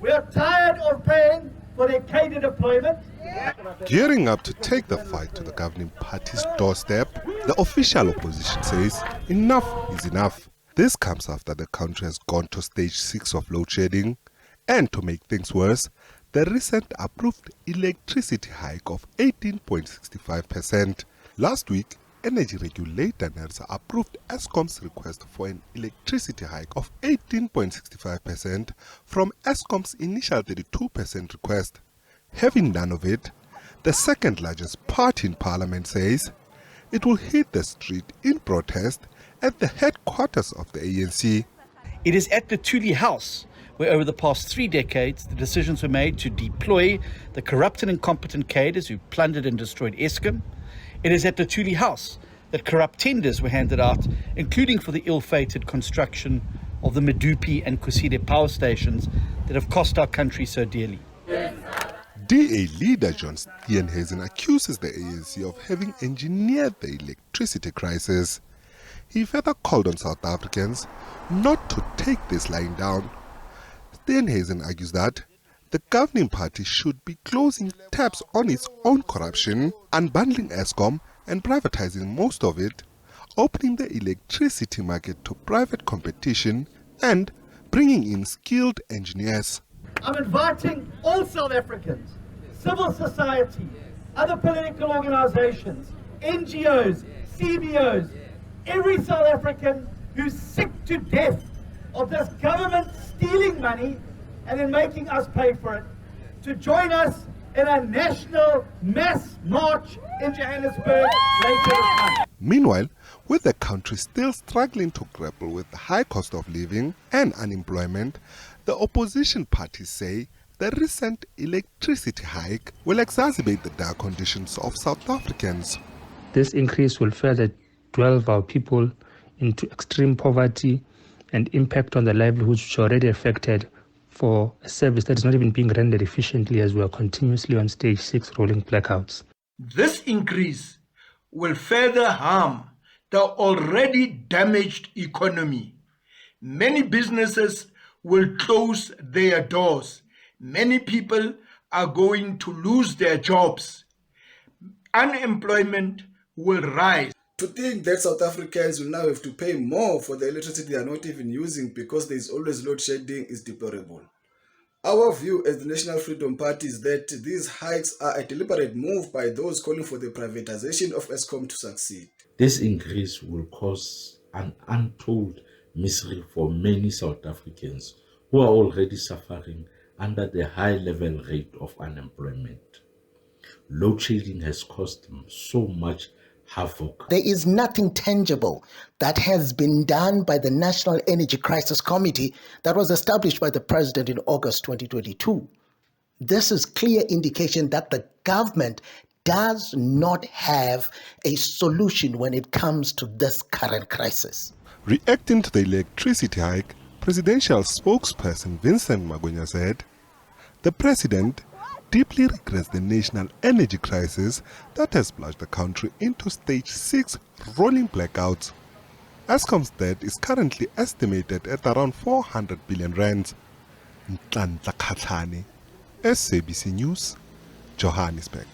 We are tired of paying for their catered deployment. Gearing up to take the fight to the governing party's doorstep, the official opposition says enough is enough. This comes after the country has gone to stage 6 of load shedding, and to make things worse, the recent approved electricity hike of 18.65%. Last week, energy regulator NERSA approved Eskom's request for an electricity hike of 18.65% from Eskom's initial 32% request. Having none of it, the second largest party in parliament says it will hit the street in protest at the headquarters of the ANC. It is at the Luthuli House where over the past 3 decades the decisions were made to deploy the corrupt and incompetent cadres who plundered and destroyed Eskom. It is at the Luthuli House that corrupt tenders were handed out, including for the ill-fated construction of the Medupi and Kusile power stations that have cost our country so dearly. DA leader John Steenhuisen accuses the ANC of having engineered the electricity crisis. He further called on South Africans not to take this lying down. Steenhuisen argues that the governing party should be closing tabs on its own corruption, unbundling Eskom and privatizing most of it, opening the electricity market to private competition, and bringing in skilled engineers. I'm inviting all South Africans, civil society, other political organizations, NGOs, CBOs, every South African who's sick to death of this government stealing money and then making us pay for it, to join us in a national mass march in Johannesburg later this month. Meanwhile, with the country still struggling to grapple with the high cost of living and unemployment, the opposition parties say the recent electricity hike will exacerbate the dire conditions of South Africans. This increase will further delve our people into extreme poverty and impact on the livelihoods which are already affected for a service that is not even being rendered efficiently as we are continuously on stage 6 rolling blackouts. This increase will further harm the already damaged economy. Many businesses will close their doors. Many people are going to lose their jobs. Unemployment will rise. To think that South Africans will now have to pay more for the electricity they are not even using because there is always load shedding is deplorable. Our view as the National Freedom Party is that these hikes are a deliberate move by those calling for the privatization of Eskom to succeed. This increase will cause an untold misery for many South Africans who are already suffering under the high level rate of unemployment. Load shedding has caused them so much havoc. There is nothing tangible that has been done by the National Energy Crisis Committee that was established by the President in August 2022. This is clear indication that the government does not have a solution when it comes to this current crisis. Reacting to the electricity hike, presidential spokesperson Vincent Magonya said, "The president deeply regrets the national energy crisis that has plunged the country into stage 6 rolling blackouts. Eskom's debt is currently estimated at around 400 billion rands. SABC News, Johannesburg.